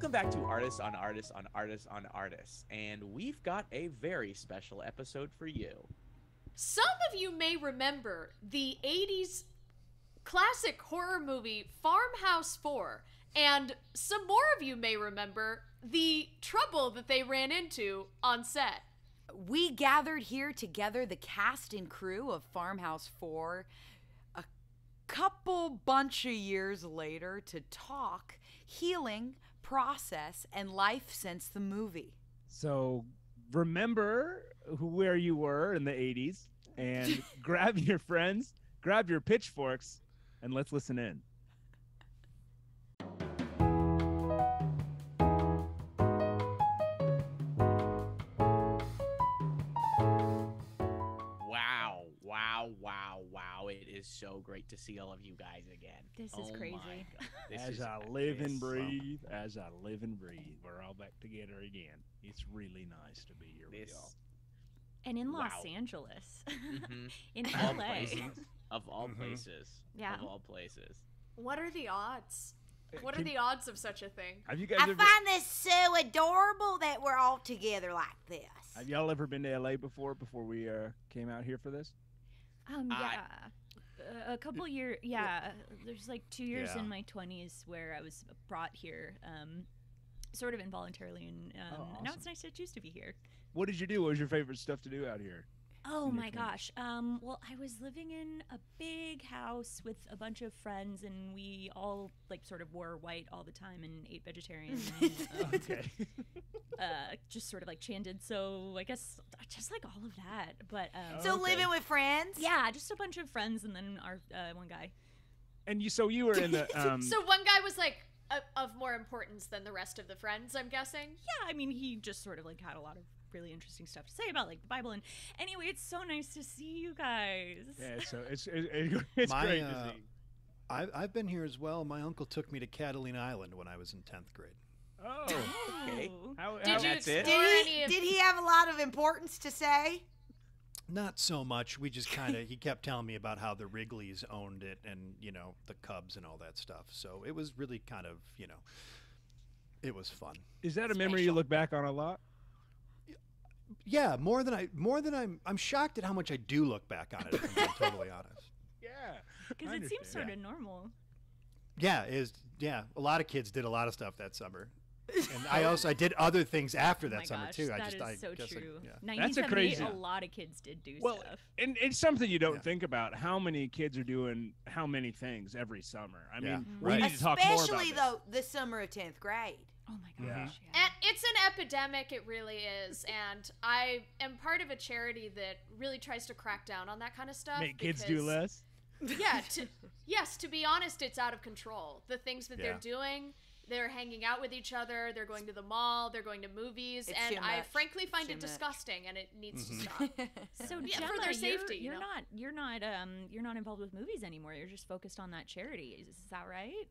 Welcome back to Artists on Artists on Artists on Artists, and we've got a very special episode for you. Some of you may remember the 80s classic horror movie Farmhouse 4, and some more of you may remember the trouble that they ran into on set. We gathered here together, the cast and crew of Farmhouse 4, a couple bunch of years later to talk healing, process, and life since the movie. So remember where you were in the 80s and grab your friends, grab your pitchforks, and let's listen in. Wow. It is so great to see all of you guys again. This is crazy. As I live and breathe, we're all back together again. It's really nice to be here with y'all. And in Los Angeles. Mm-hmm. In all LA. Places, of all places. Yeah. Of all places. What are the odds? What are the odds of such a thing? Have you guys I find this so adorable that we're all together like this. Have y'all ever been to LA before we came out here for this? Yeah. A couple years, there's like 2 years in my 20s where I was brought here, sort of involuntarily, and awesome. Now it's nice to choose to be here. What did you do? What was your favorite stuff to do out here? Oh my gosh. Well, I was living in a big house with a bunch of friends, and we all like sort of wore white all the time and ate vegetarian. And, Okay. just sort of like chanted. So I guess just like all of that. But So living with friends? yeah, just a bunch of friends, and then our one guy. And you were in the So one guy was like of more importance than the rest of the friends, I'm guessing? Yeah, I mean, he just sort of like had a lot of really interesting stuff to say about like the Bible. And anyway, it's so nice to see you guys. Yeah, so it's great to see. I've been here as well. My uncle took me to Catalina Island when I was in 10th grade. Oh, okay. Did you that's it? explore any of Did he have a lot of importance to say? Not so much. We just kind of, he kept telling me about how the Wrigleys owned it and, the Cubs and all that stuff. So it was really kind of, it was fun. Is that a memory you look back on a lot? Yeah, I'm shocked at how much I do look back on it, if I'm being totally honest. Yeah. Because it seems sort of normal. Yeah, a lot of kids did a lot of stuff that summer. And I did other things after that summer too. That is so guess true. yeah. 1978, a lot of kids did do stuff. And it's something you don't think about, how many kids are doing how many things every summer. I mean, we need to talk more about Especially, this. though, the summer of 10th grade. Oh my gosh. And it's an epidemic, it really is. And I am part of a charity that really tries to crack down on that kind of stuff. Make kids do less? Yeah, to be honest, it's out of control. The things that they're doing, they're hanging out with each other, they're going to the mall, they're going to movies, It's and too I much. frankly find Too it much. disgusting, and it needs to stop. So Yeah, Gemma, for their safety, you're not involved with movies anymore. You're just focused on that charity. Is that right?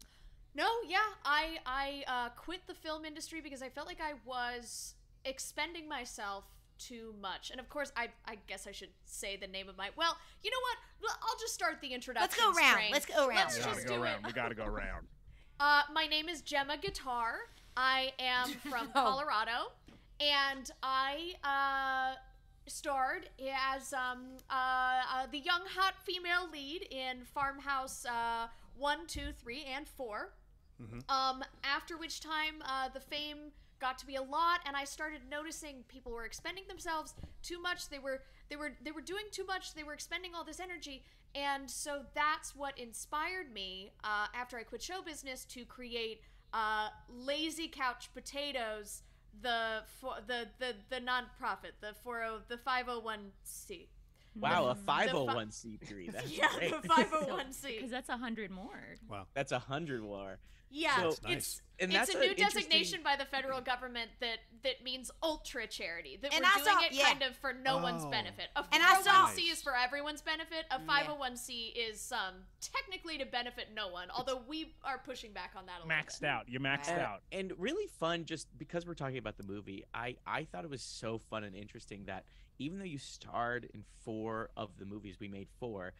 No, yeah, I quit the film industry because I felt like I was expending myself too much. And of course, I guess I should say the name of my, well, you know what? I'll just start the introduction. Let's go round. train. Let's go round. Let's We just gotta go do round. it. We gotta go round. My name is Gemma Guitar. I am from Colorado, and I starred as the young hot female lead in Farmhouse 1, 2, 3, and 4. After which time the fame got to be a lot, and I started noticing people were expending themselves too much. They were doing too much. They were expending all this energy, and so that's what inspired me after I quit show business to create Lazy Couch Potatoes, the nonprofit, the 501c. Wow, a 501c3. That's great. the 501c. Because that's 100 more. Wow. That's 100 more. Yeah, So- it's nice. And it's that's a an new designation interesting- by the federal government that means ultra charity. That And we're I doing saw- it yeah. kind of for no one's benefit. A And I saw- 401c is for everyone's benefit. A 501c is technically to benefit no one. Although we are pushing back on that a little Maxed bit. out. You're maxed out. And really fun, just because we're talking about the movie, I thought it was so fun and interesting that even though you starred in 4 of the movies, we made 4,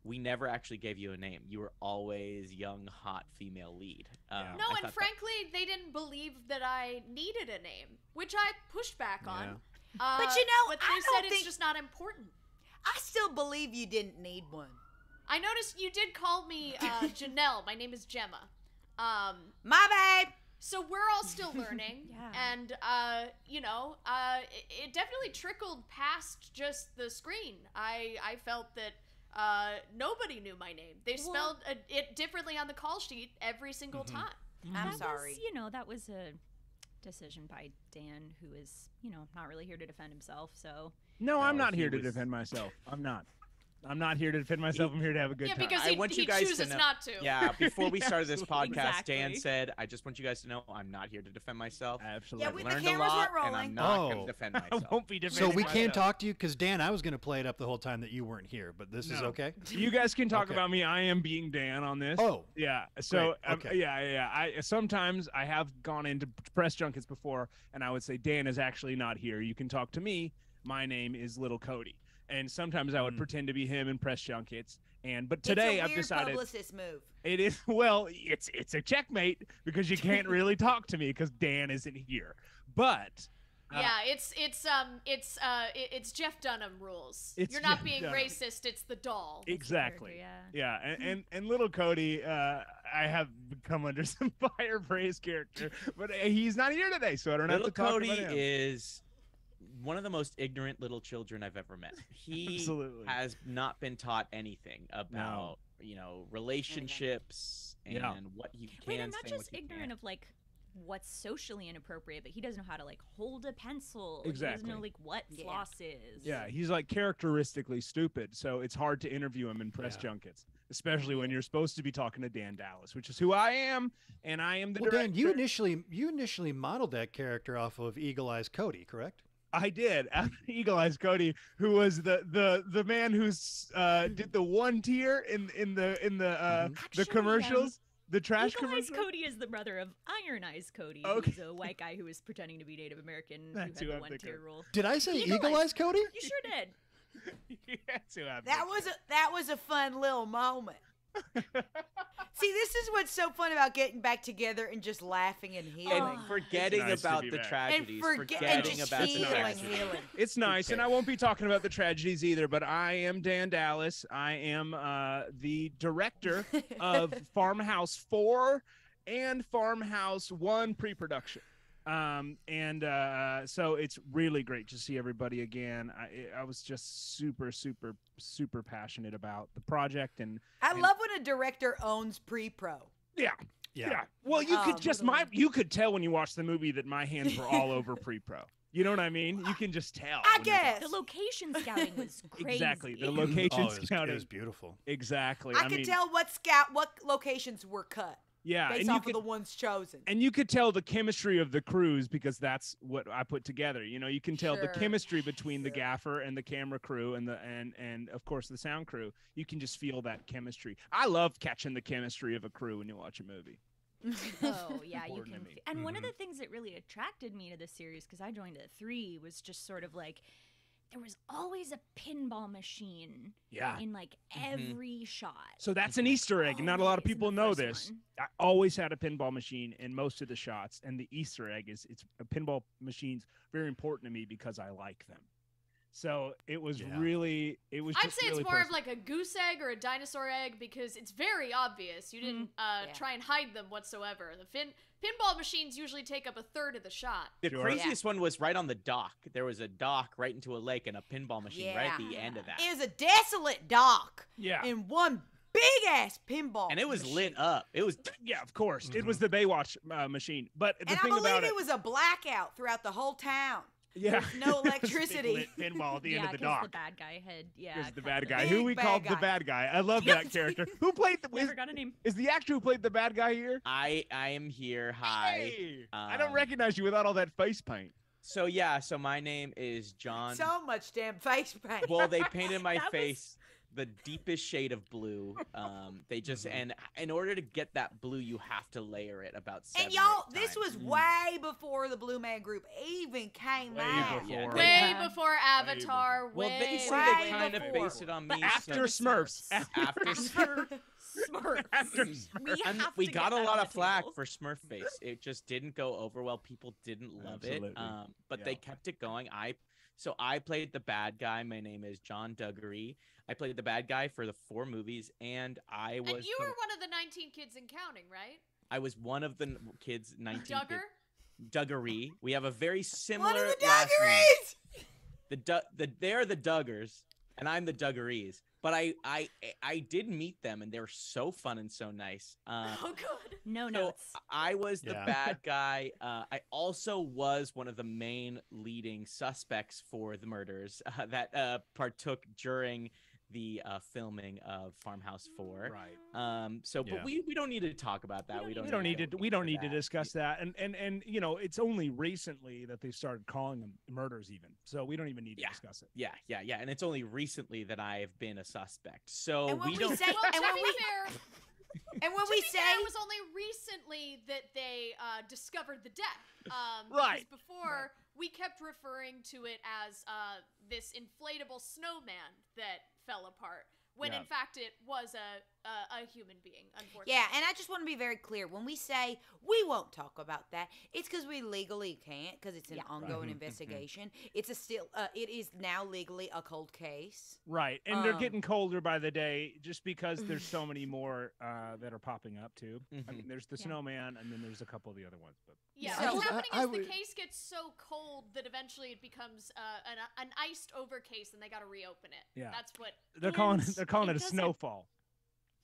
we never actually gave you a name. You were always young, hot female lead. No, I and thought that- frankly, they didn't believe that I needed a name, which I pushed back on. But but I they don't said it's think- just not important. I still believe you didn't need one. I noticed you did call me Janelle. My name is Gemma. My babe. So we're all still learning, Yeah. and it definitely trickled past just the screen. I felt that nobody knew my name. They spelled it differently on the call sheet every single time. I'm That sorry. Was, that was a decision by Dan, who is, not really here to defend himself. So No, I'm No, not he here to was- defend myself. I'm not. I'm not here to defend myself. I'm here to have a good Yeah, time. because I want he you guys to chooses know- not to. Yeah, before we started this podcast, Dan Exactly. said, I just want you guys to know I'm not here to defend myself. Absolutely. Yeah, I've the learned a cameras lot, weren't and rolling. I'm not going Oh. to defend I myself. won't be So defending we can't myself. talk to you because Dan, I was going to play it up the whole time that you weren't here, but this is No. okay. You guys can talk Okay. about me. I am being Dan on this. Oh, Yeah. So Great. Okay. yeah. I sometimes I have gone into press junkets before, and I would say Dan is actually not here. You can talk to me. My name is Little Cody, and sometimes I would pretend to be him in press junkets. But today it's a I've weird decided publicist move. it is it's a checkmate because you can't really talk to me because Dan isn't here. But Yeah, it's Jeff Dunham rules. It's You're not Jeff being Dunham. racist. It's the doll. exactly. character, Yeah, and little Cody, I have come under some fire for his character, but he's not here today, so I don't Little have to talk Cody about him. is one of the most ignorant little children I've ever met. He Absolutely. has not been taught anything about, relationships and Yeah. what you Wait, can I'm not say and just what you ignorant can't. of what's socially inappropriate, but he doesn't know how to hold a pencil. He Exactly. doesn't know what Yeah. floss is. Yeah, he's characteristically stupid, so it's hard to interview him in press junkets, especially when you're supposed to be talking to Dan Dallas, which is who I am, and I am the well, director. Dan, you initially modeled that character off of Eagle Eyes Cody, correct? I did. After Eagle Eyes Cody, who was the man who's did the one tier in the the Actually, commercials, the trash Eagle Eyes commercials. Cody is the brother of Iron Eyes Cody, Okay. who's a white guy who was pretending to be Native American, That's who who had I'm the thinking one-tier of. rule. Did I say Eagle Eagle Eyes- Eyes Cody? You sure did. That's who I'm That was a fun little moment. See, this is what's so fun about getting back together and just laughing and healing. And forgetting It's nice to about be the back. tragedies, and forgetting just about the healing, tragedies. healing. It's nice, and I won't be talking about the tragedies either. But I am Dan Dallas. I am the director of Farmhouse 4 and Farmhouse 1 pre-production. So it's really great to see everybody again. I was just super passionate about the project, and I love when a director owns pre-pro. yeah. Well, you could you could tell when you watch the movie that my hands were all over pre-pro. You know what I mean? You can just tell. I when you're- guess. The location scouting was crazy. Exactly. The location It scouting. was beautiful. Exactly. I could mean, tell what locations were cut yeah, based and you off could of the ones chosen. and you could tell the chemistry of the crews because that's what I put together. You can tell the Sure. chemistry between the Sure. gaffer and the camera crew and of course the sound crew. You can just feel that chemistry. I love catching the chemistry of a crew when you watch a movie. Oh yeah, you Important to can. me. And one of the things that really attracted me to this series, because I joined at 3, was just sort of there was always a pinball machine Yeah. in every shot. So that's an Easter egg, and not a lot of Always in the people know first this. one. I always had a pinball machine in most of the shots, and the Easter egg is it's a pinball machine's very important to me because I like them. So it was Yeah. really, it was. I'd just say it's really more of personal. a goose egg or a dinosaur egg because it's very obvious. You didn't Yeah. try and hide them whatsoever. The pinball machines usually take up a third of the shot. The Sure. craziest one was right on the dock. There was a dock right into a lake and a pinball machine right at the end of that. It was a desolate dock Yeah. and one big ass pinball. And it was machine. lit up. It was Yeah, of course. It was the Baywatch machine. But the And I thing believe about it was a blackout throughout the whole town. yeah, There's no electricity. Big lit pinball at the end of the 'cause dock. the bad guy had Is the cut bad them. guy Big who we bad called the guy. bad guy. I love that character. Who played the Never got a name. is the actor who played the bad guy here? I am here. Hi. Hey, I don't Um, recognize you without all that face paint. So yeah, so my name is John. So much damn face paint. Well, they painted my That was- face. the deepest shade of blue. They just and in order to get that blue, you have to layer it about 7 And y'all, or 8 this times. was way before the Blue Man Group even came out. Yeah, before. Way before Avatar. Well, they say way they kind of before. based it on me. After so- Smurfs. After Smurfs. Smurfs. After Smurfs. And have we to got get a that lot on of the flack table. for Smurf Face. It just didn't go over well. People didn't love it. Absolutely. But they Yeah. kept it going. So I played the bad guy. My name is John Duggery. I played the bad guy for the 4 movies, and I was And you were one of the 19 kids and counting, right? I was one of the kids. 19 Duggar? kids. Duggery. We have a very similar One of the last name. Duggeries! They're the Duggars, and I'm the Duggeries. But I did meet them, and they were so fun and so nice. Oh, good. No So notes. I was the Yeah. bad guy. I also was one of the main leading suspects for the murders that partook during the filming of Farmhouse 4. Right. So, Yeah. but we don't need to talk about that. We don't need to discuss that. And you know, it's only recently that they started calling them murders even. So we don't even need to Yeah. discuss it. Yeah. And it's only recently that I have been a suspect. So And when we we don't. say, Well, and to when be we, fair, and when to we be say, fair, it was only recently that they discovered the death. Right. Because before, we kept referring to it as this inflatable snowman that fell apart, when Yeah. in fact it was a human being, unfortunately. yeah, and I just want to be very clear. When we say we won't talk about that, it's because we legally can't, because it's an Yeah. ongoing investigation. It's it is now legally a cold case. Right. And they're Um, getting colder by the day just because there's so many more that are popping up too. I Mhm. mean, there's the Yeah. snowman and then there's a couple of the other ones. But Yeah, So- what's happening I is the would- case gets so cold that eventually it becomes an iced over case, and they got to reopen it. Yeah. That's what. they're calling And it a doesn't- snowfall.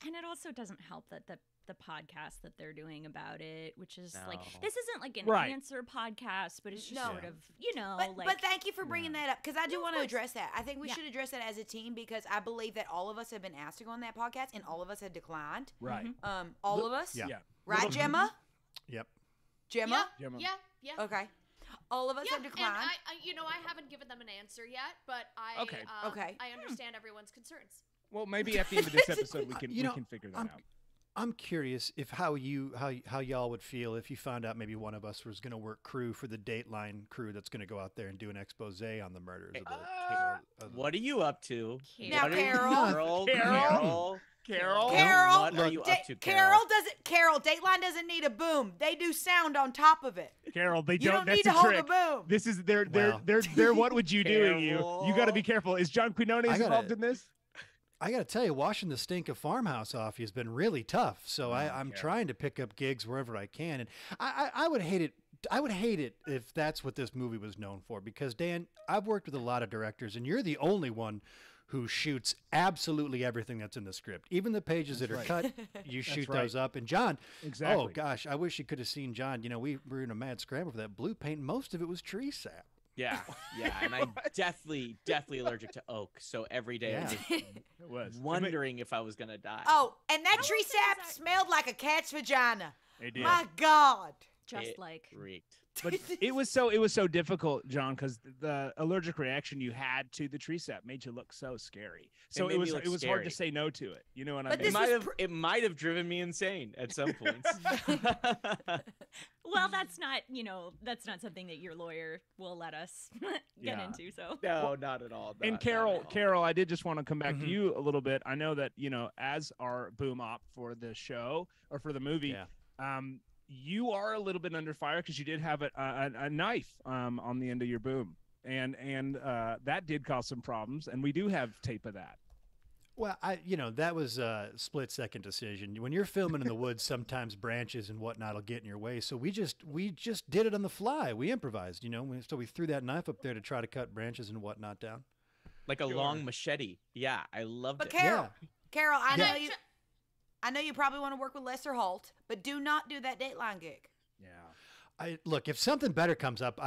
And it also doesn't help that the podcast that they're doing about it, which is like, No. this isn't like an Right. answer podcast, but it's just No. sort of, you know, But, like. but thank you for bringing that up, because I do No, of want to course. address that. I think we Yeah. should address that as a team, because I believe that all of us have been asked to go on that podcast, and all of us have declined. Right. All of us, Yeah. Yeah. right, Little- Gemma? Yep. Gemma? Gemma. Yeah. Okay. All of us Yeah, have and declined. I haven't given them an answer yet, but Okay. Okay. I understand everyone's concerns. Well, maybe at the end of this episode we can You know, we can figure that I'm- out. I'm curious if how y'all would feel if you found out maybe one of us was going to work crew for the Dateline crew that's going to go out there and do an expose on the murders. Of the, What are you up to? Now, What are you- Carol. Carol. Carol. Carol, What are you up to, Carol doesn't. Carol, Dateline doesn't need a boom. They do sound on top of it. Carol, they You don't That's need to a hold trick. a boom. This is they're Well. what would you doing you? You got to be Careful. careful. Is John Quinones I gotta- involved in this? I got to tell you, washing the stink of Farmhouse off you has been really tough. So I'm yeah. trying to pick up gigs wherever I can, and I would hate it. I would hate it if that's what this movie was known for. Because Dan, I've worked with a lot of directors, and you're the only one who shoots absolutely everything that's in the script, even the pages that are cut. You shoot right. those up. And John, Exactly. oh gosh, I wish you could have seen John. You know, we were in a mad scramble for that blue paint. Most of it was tree sap. Yeah, and I'm definitely allergic to oak. So every day I was Yeah. It was. wondering if I was gonna die. Oh, and that tree say sap exact- smelled like a cat's vagina. They did. My God. just It like. reeked. But it was so difficult, John, because the allergic reaction you had to the tree sap made you look so scary. So made it me was look hard to scary. say no to it. You know what I But mean? this was It might have driven me insane at some points. Well, that's not something that your lawyer will let us get Yeah. into. So No, not at all. And not Carol, at all. Carol, I did just want to come back to Mhm. you a little bit. I know that as our boom op for the show or for the movie, Yeah. you are a little bit under fire because you did have a knife on the end of your boom, and that did cause some problems, and we do have tape of that. Well, that was a split-second decision. When you're filming in the woods, sometimes branches and whatnot will get in your way. So we just did it on the fly. We improvised, So we threw that knife up there to try to cut branches and whatnot down. Like a long machete. Yeah, I loved But it. Carol, Carol, I Yeah. know you. I know you probably want to work with Lester Holt, but do not do that Dateline gig. Yeah. Look, if something better comes up,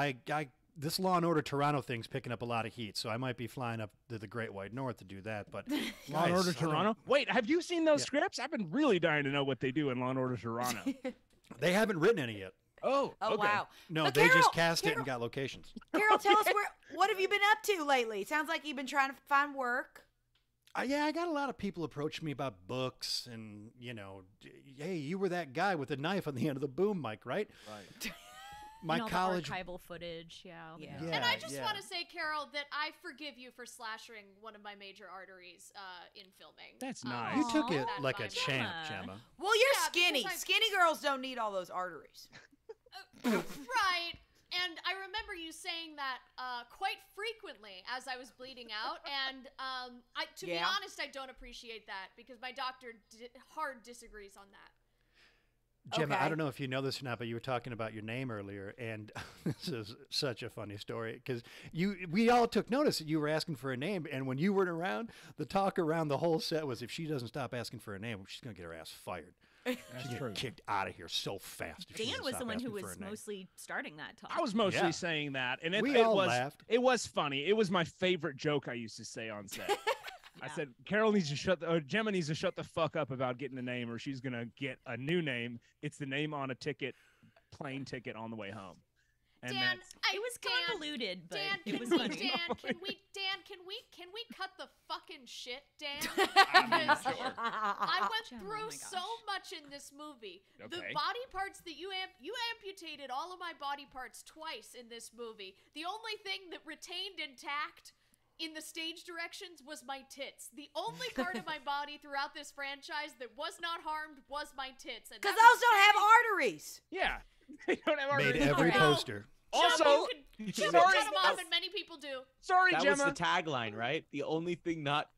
this Law and Order Toronto thing's picking up a lot of heat, so I might be flying up to the Great White North to do that. But Law and guys, Order I don't- Toronto. Wait, have you seen those Yeah. scripts? I've been really dying to know what they do in Law and Order Toronto. They haven't written any yet. Oh, Oh okay. wow. No, But they Carol, just cast it Carol, and got locations. Carol, tell us what have you been up to lately? Sounds like you've been trying to find work. Yeah, I got a lot of people approach me about books and, hey, you were that guy with a knife on the end of the boom mic, right? Right. My and all college the archival footage, yeah. And I just want to say, Carol, that I forgive you for slashing one of my major arteries in filming. That's nice. You took it that like a time. champ, Gemma. Well, you're Yeah, skinny. because Skinny girls don't need all those arteries. Right. And I remember you saying that quite frequently as I was bleeding out. And to be honest, I don't appreciate that because my doctor hard disagrees on that. Gemma, Okay. I don't know if you know this or not, but you were talking about your name earlier, and this is such a funny story because we all took notice that you were asking for a name, and when you weren't around, the talk around the whole set was if she doesn't stop asking for a name, she's gonna get her ass fired. She's gonna get kicked out of here so fast. If she Dan doesn't was stop the one who asking for was a name. mostly starting that talk. I was mostly Yeah. saying that, and We it all was laughed. It was funny. It was my favorite joke I used to say on set. I Yeah. said, Carol needs to Gemma needs to shut the fuck up about getting a name, or she's gonna get a new name. It's the name on a plane ticket on the way home. And Dan, that's It was convoluted, but Dan, it can was we, funny. can we cut the fucking shit, Dan? I mean, Because sure. I went Gemma, oh through my so gosh. much in this movie. The Okay. body parts that you amputated all of my body parts twice in this movie. The only thing that retained intact in the stage directions was my tits. The only part of my body throughout this franchise that was not harmed was my tits. Because those don't have arteries. Yeah, they don't have Made arteries. every No. poster. Also, you sorry, can cut them off, and many people do. sorry, That Gemma. was the tagline, right? The only thing not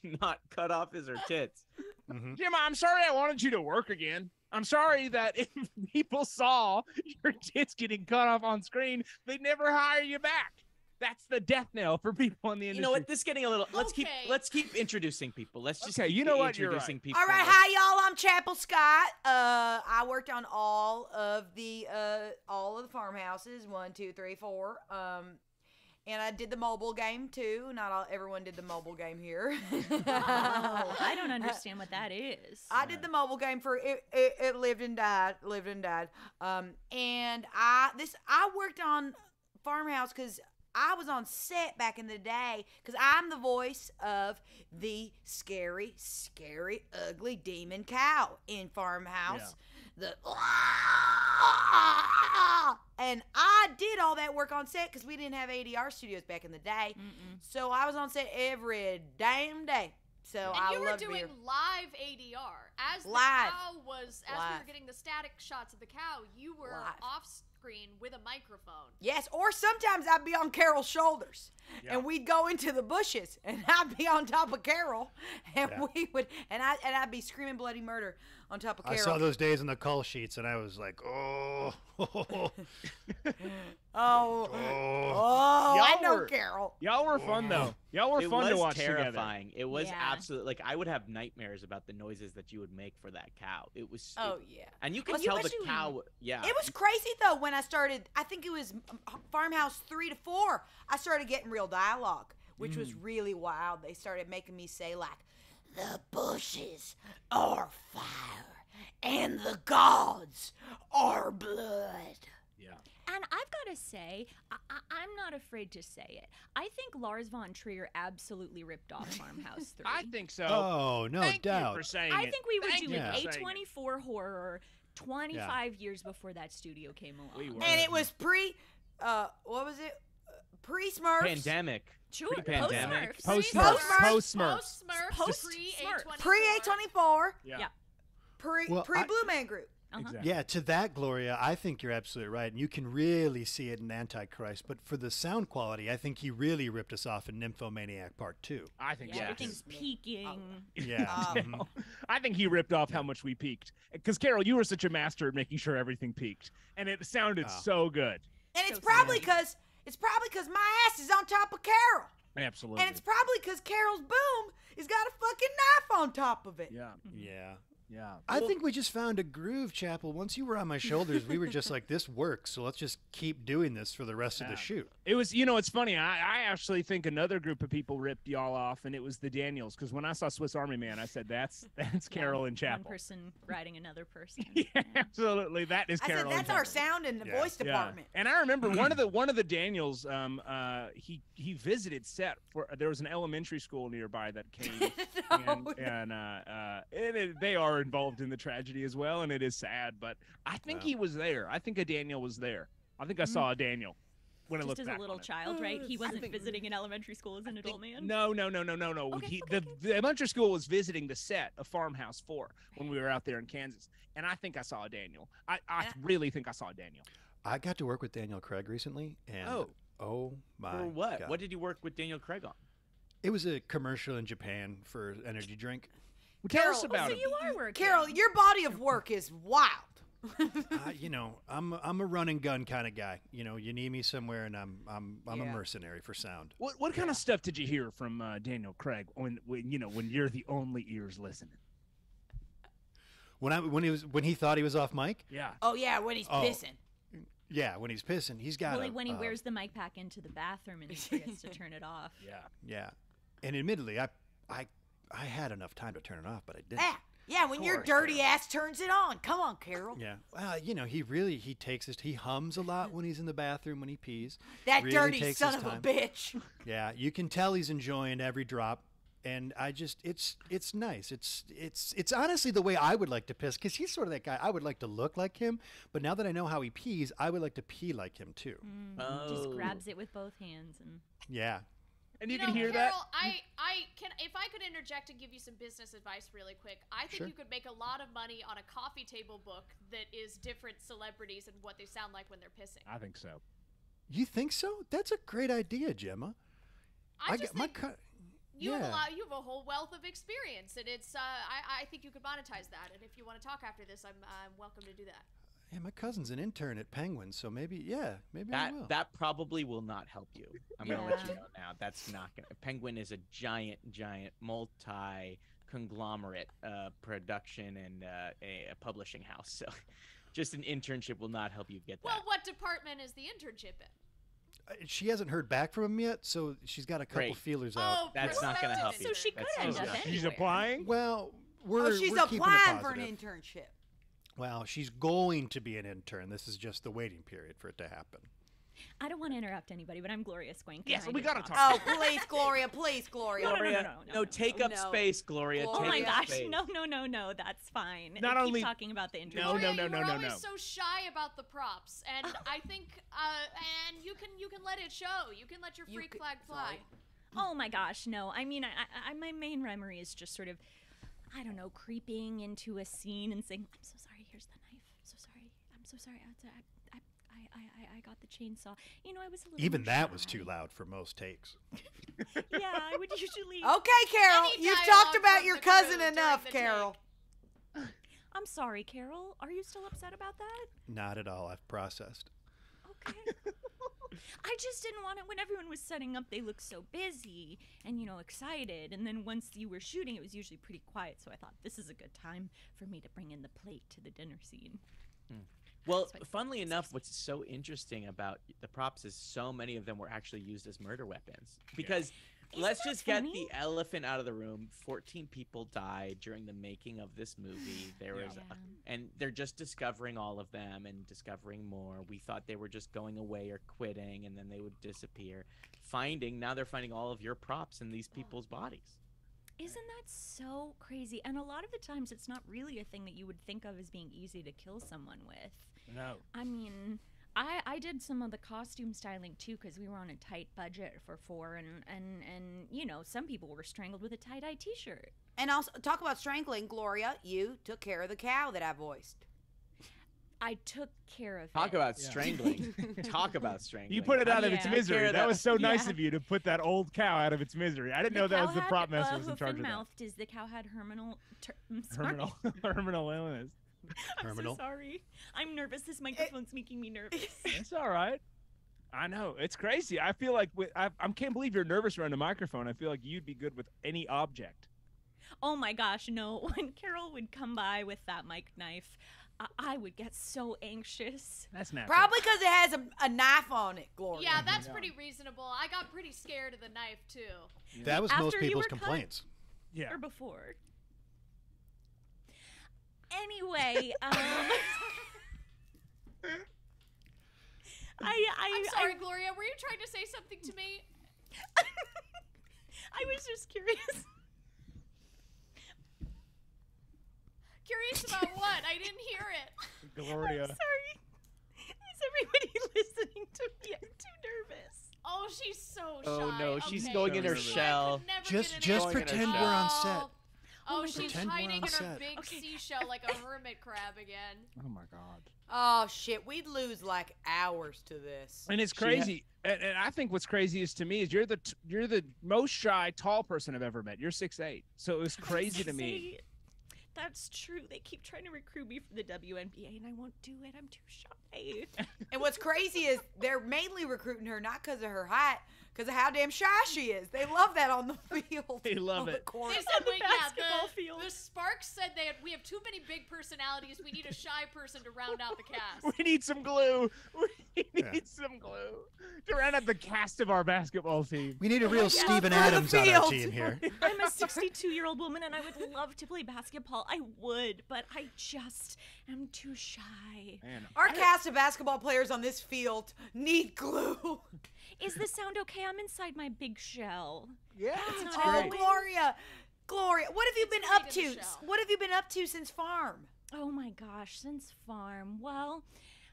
not cut off is her tits. Mhm. Gemma, I'm sorry I wanted you to work again. I'm sorry that if people saw your tits getting cut off on screen, they'd never hire you back. That's the death knell for people in the industry. You know what? This is getting a little. Let's Okay. keep introducing people. Let's just Okay, keep you know what? You're introducing right. people. All right, hi y'all. I'm Chapel Scott. I worked on all of the farmhouses, 1, 2, 3, 4. And I did the mobile game too. Not all everyone did the mobile game here. Oh, I don't understand what that is. I did the mobile game for it lived and died. And I worked on Farmhouse because I was on set back in the day because I'm the voice of the scary, scary, ugly demon cow in Farmhouse. And I did all that work on set because we didn't have ADR studios back in the day. So I was on set every damn day. So And I you were loved to be doing here. live ADR as the Live. cow was as we Live. were getting the static shots of the cow. You were Live. off screen with a microphone. Yes, or sometimes I'd be on Carol's shoulders, Yeah. and we'd go into the bushes, and I'd be on top of Carol, and Yeah. we would, and I'd be screaming bloody murder on top of I Carol. saw those days in the call sheets, and I was like, oh, Oh, oh. I Y'all know were- Carol. Y'all were fun though. Y'all were It fun was to watch terrifying. together. It was Yeah. absolutely like I would have nightmares about the noises that you would make for that cow. It was. Oh yeah. And you can Well, tell you the was- cow. Yeah. It was crazy though when I started. I think it was Farmhouse 3 to 4. I started getting real dialogue, which was really wild. They started making me say like, "The bushes are fire, and the gods are blood." Yeah. And I've got to say, I'm not afraid to say it. I think Lars von Trier absolutely ripped off Farmhouse 3. I think so. Oh, no Thank doubt. you for saying I it. think we were Thank doing you for saying it. A24 horror 25 years before that studio came along. We were. And it was what was it? Pre-Smurfs. Pandemic. Sure, Pre-pandemic. post-Smurfs. Post-Smurfs. Post-Smurfs. Post- Pre-A24. Pre-A24. Yeah. Yeah. Well, Pre-Blue Man Group. Exactly. Yeah, to that, Gloria, I think you're absolutely right. And you can really see it in Antichrist. But for the sound quality, I think he really ripped us off in Nymphomaniac Part 2. I think Yeah, so. everything's peaking. Yeah. Mhm. I think he ripped off how much we peaked. Because Carol, you were such a master at making sure everything peaked, and it sounded so good. And it's So probably sad. because my ass is on top of Carol. Absolutely. And it's probably because Carol's boom has got a fucking knife on top of it. yeah. Yeah. Yeah. I think we just found a groove, Chapel. Once you were on my shoulders, we were just like, this works, so let's just keep doing this for the rest of the shoot. It was, you know, it's funny. I actually think another group of people ripped y'all off, and it was the Daniels. Because when I saw Swiss Army Man, I said, that's Carol and Chapel. One person riding another person. Yeah, absolutely. That is I Carol. said that's and our Chapel. sound in the voice department. And I remember one of the Daniels. He visited set for. There was an elementary school nearby that came, they are involved in the tragedy as well, and it is sad. But I think he was there. I think a Daniel was there. I think I saw a Daniel when I looked Just back as a little on it. child, right? He wasn't visiting an elementary school as an adult man. No. Okay, The elementary school was visiting the set of Farmhouse 4 when we were out there in Kansas, and I think I saw a Daniel. I really think I saw a Daniel. I got to work with Daniel Craig recently, and oh my For what? God. What did you work with Daniel Craig on? It was a commercial in Japan for energy drink. Well, tell us about So him. you are working. Carol, your body of work is wild. You know, I'm a run and gun kind of guy. You know, you need me somewhere, and I'm a mercenary for sound. What kind of stuff did you hear from Daniel Craig when you're the only ears listening? When he thought he was off mic? Yeah. Oh yeah, when he's pissing. Yeah, when he's pissing, he's got When he wears the mic pack into the bathroom and he forgets to turn it off. Yeah. And admittedly, I had enough time to turn it off, but I didn't. Yeah, when your dirty ass turns it on. Come on, Carol. Yeah. Well, you know, he hums a lot when he's in the bathroom when he pees. That Really dirty takes son his of a time. bitch. Yeah, you can tell he's enjoying every drop. And it's nice. It's honestly the way I would like to piss, because he's sort of that guy. I would like to look like him, but now that I know how he pees, I would like to pee like him too. Just grabs it with both hands and. Yeah. And you know, can hear Carol, that. if I could interject and give you some business advice really quick, I think you could make a lot of money on a coffee table book that is different celebrities and what they sound like when they're pissing. I think so. You think so? That's a great idea, Gemma. I just think you have yeah. you have a whole wealth of experience, and it's I think you could monetize that. And if you want to talk after this, I'm welcome to do that. Yeah, my cousin's an intern at Penguin, so maybe I will. That probably will not help you. I'm gonna let you know now. That's not gonna. Penguin is a giant multi-conglomerate production and a publishing house. So, just an internship will not help you get that. Well, what department is the internship in? She hasn't heard back from him yet, so she's got a couple feelers out. Oh, That's not gonna help you. So she could end up She's anywhere. applying. Well, she's we're keeping it applying for an positive. internship. Well, she's going to be an intern. This is just the waiting period for it to happen. I don't want to interrupt anybody, but I'm Gloria Swank. Yes, we got gotta to talk. Oh, please, Gloria, please, Gloria. No, take up No. space, Gloria. Oh Oh take my up gosh, space. no, that's fine. Not Keep only- talking about the internship. No, Gloria, no, you're no, always no. so shy about the props, and I think and you can let it show. You can let your freak flag fly. Oh my gosh, no. I mean, I my main memory is just sort of, I don't know, creeping into a scene and saying, "I'm so sorry. Here's the knife. I'm so sorry. I got the chainsaw." You know, I was a little. Even more that was shy. too loud for most takes. Yeah, I would usually. Okay, Carol, Any you've dialogue talked about from your the cousin crew during enough, the Carol. I'm sorry, Carol. Are you still upset about that? Not at all. I've processed. Okay. I just didn't want it when everyone was setting up. They looked so busy and, you know, excited. And then once you were shooting, it was usually pretty quiet. So I thought this is a good time for me to bring in the plate to the dinner scene. Well, That's why- funnily enough, what's so interesting about the props is so many of them were actually used as murder weapons. Because let's that just get funny? the elephant out of the room. 14 people died during the making of this movie. There was, and they're just discovering all of them and discovering more. We thought they were just going away or quitting, and then they would disappear. Now they're finding all of your props in these people's bodies. Isn't that so crazy? And a lot of the times it's not really a thing that you would think of as being easy to kill someone with. No. I mean, I did some of the costume styling too because we were on a tight budget for 4 and you know, some people were strangled with a tie-dye t-shirt. And also, talk about strangling, Gloria. You took care of the cow that I voiced. I took care of Talk it. about strangling. Talk about strangling. You put it out of its Yeah. misery. Care That that- was so nice Yeah. of you to put that old cow out of its misery. I didn't know that was the prop master was in charge of that. mouth. Does the cow had terminal? Terminal illness. I'm Terminal. so sorry. I'm nervous. This microphone's making me nervous. It's all right. I know. It's crazy. I feel like I can't believe you're nervous around a microphone. I feel like you'd be good with any object. Oh my gosh, no. When Carol would come by with that mic knife, I would get so anxious. That's natural. Probably because it has a knife on it, Gloria. Yeah, that's pretty reasonable. I got pretty scared of the knife, too. That was After most you people's were cut? complaints. Yeah. Or before. Anyway, I'm sorry, Gloria. Were you trying to say something to me? I was just curious. Curious about what? I didn't hear it. Gloria. I'm sorry. Is everybody listening to me? I'm too nervous. Oh, she's so shy. Oh no, she's Okay. going in her So nervous. shell. I could never Just get an answer. pretend we're on set. Oh, my she's Pretend we're hiding on in her set. big Okay. seashell like a hermit crab again. Oh my God. Oh shit, we'd lose like hours to this. And it's She ha- crazy. And I think what's craziest to me is you're the most shy tall person I've ever met. You're 6'8". So it was crazy to me. That's true. They keep trying to recruit me for the WNBA, and I won't do it. I'm too shy. And what's crazy is they're mainly recruiting her not because of her height, because of how damn shy she is. They love that on the field. They love on the it. court. They said, the wait, basketball the field. Sparks said we have too many big personalities. We need a shy person to round out the cast. We need some glue. We need some glue to round out the cast of our basketball team. We need a real Yeah. Steven For the Adams on our field. team here. I'm a 62-year-old woman, and I would love to play basketball. I would, but I just am too shy. Man, Our cast of basketball players on this field need glue. Is the sound okay? I'm inside my big shell. yeah, That's it's not Oh, great. Gloria, Gloria, what have you been great up in the to? shell. What have you been up to since farm? Oh my gosh, since farm. Well,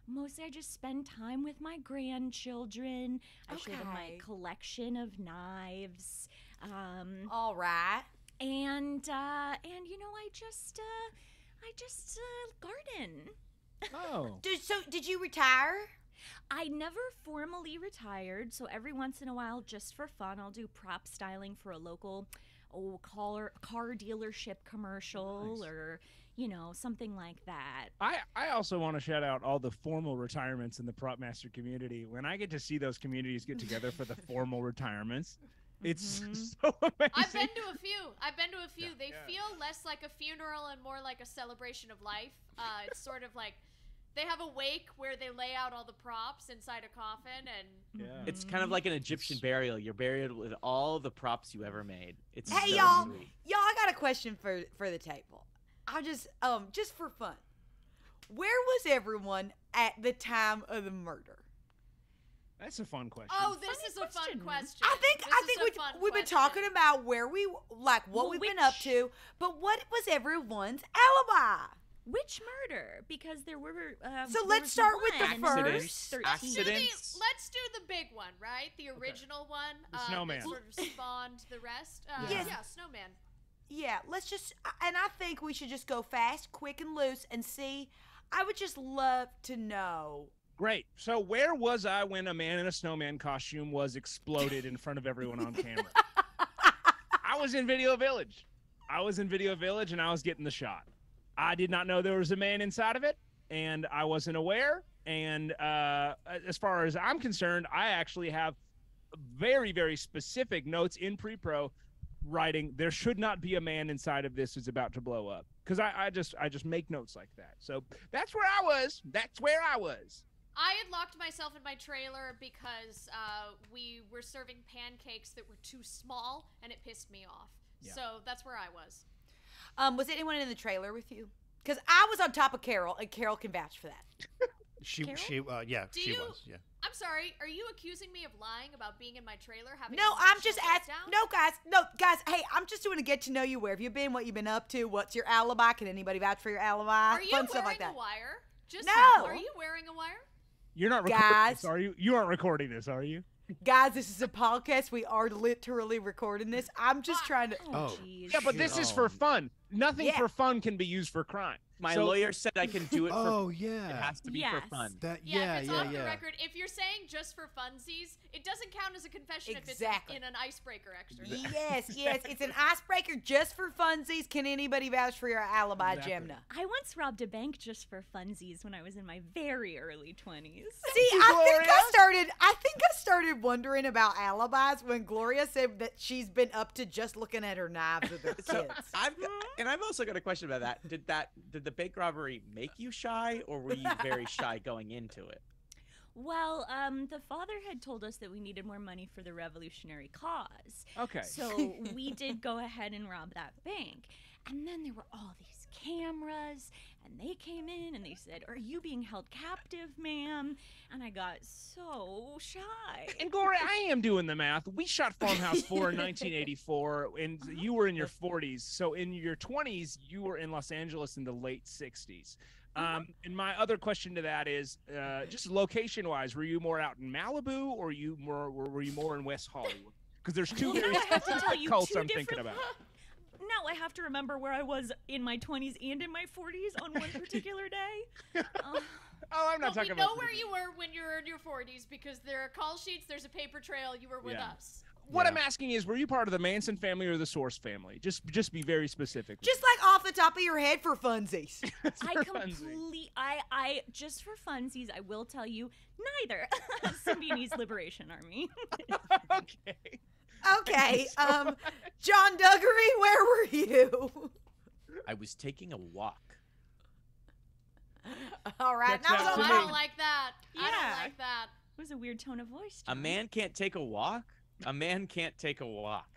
mostly I just spend time with my grandchildren. I show them my Okay. collection of knives. All right. And you know, I just garden. Oh. Did you retire? I never formally retired, so every once in a while, just for fun, I'll do prop styling for a local car dealership commercial Nice. or, you know, something like that. I also want to shout out all the formal retirements in the prop master community. When I get to see those communities get together for the formal retirements, it's so amazing. I've been to a few. Yeah. They feel less like a funeral and more like a celebration of life. It's sort of like they have a wake where they lay out all the props inside a coffin, and Yeah. It's kind of like an Egyptian burial. You're buried with all the props you ever made. It's Hey so y'all, sweet. I got a question for the table. I just for fun. Where was everyone at the time of the murder? That's a fun question. oh, this Funny is a fun question. question. I think we've been talking about where we what Well, we've been up which- to, but what was everyone's alibi? Which murder? Because there were. So there let's was start with the one and first. 13. Accidents. Let's do the big one, right? The original one. The snowman. That sort of spawned the rest. Yes. Yeah, snowman. Yeah, let's just, and I think we should just go fast, quick, and loose and see. I would just love to know. Great. So where was I when a man in a snowman costume was exploded in front of everyone on camera? I was in Video Village. And I was getting the shot. I did not know there was a man inside of it, and I wasn't aware. And as far as I'm concerned, I actually have very, very specific notes in pre-pro writing there should not be a man inside of this who's about to blow up, because I just make notes like that. So that's where I was. I had locked myself in my trailer because we were serving pancakes that were too small, and it pissed me off. Yeah. So that's where I was. Was anyone in the trailer with you? Because I was on top of Carol, and Carol can vouch for that. She was. Yeah. I'm sorry. Are you accusing me of lying about being in my trailer? Having No, an I'm emotional just asking. breakdown? No, guys. Hey, I'm just doing a get to know you. Where have you been? What you been up to? What's your alibi? Can anybody vouch for your alibi? Are you Fun wearing stuff like that. a wire? Just No. Are you wearing a wire? You're not recording Guys. this, are you? You aren't recording this, are you? Guys, this is a podcast. We are literally recording this. I'm just trying to. Oh. Jeez. Yeah, but this is for fun. nothing for fun can be used for crime. My lawyer said I can do it for yeah. It has to be for fun. That, if it's off the record, if you're saying just for funsies, it doesn't count as a confession if it's in an icebreaker extra. Yes, it's an icebreaker just for funsies. Can anybody vouch for your alibi, Gemna? I once robbed a bank just for funsies when I was in my very early 20s. See, I think I started wondering about alibis when Gloria said that she's been up to just looking at her knives with her kids. I've also got a question about that. Did the bank robbery make you shy, or were you very shy going into it? Well, the father had told us that we needed more money for the revolutionary cause. Okay. So we did go ahead and rob that bank. And then there were all these cameras, and they came in and they said, "Are you being held captive, ma'am?" And I got so shy. And Gloria, I am doing the math. We shot Farmhouse 4 in 1984, and you were in your 40s. So in your 20s, you were in Los Angeles in the late 60s. And my other question to that is, just location-wise, were you more out in Malibu, or were you more in West Hollywood? Because there's two very specific cults I'm thinking about. Now I have to remember where I was in my 20s and in my 40s on one particular day. I'm not talking about. We know where you were when you were in your 40s because there are call sheets. There's a paper trail. You were with us. What I'm asking is, were you part of the Manson family or the Source family? Just be very specific. Just like off the top of your head for funsies. I just for funsies, I will tell you, neither. Symbionese Liberation Army. Okay. Okay, John Duggery, where were you? I was taking a walk. All right, I don't like that. Yeah. I don't like that. It was a weird tone of voice. A man can't take a walk? A man can't take a walk.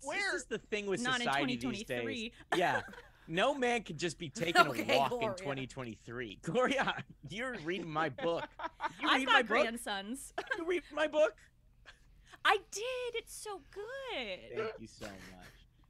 This is the thing with Not society in 2023. these days. Yeah. No man can just be taking a walk Gloria. in 2023. Gloria, you're reading my book. I've got grandsons. You read my book? I did. It's so good. Thank you so much.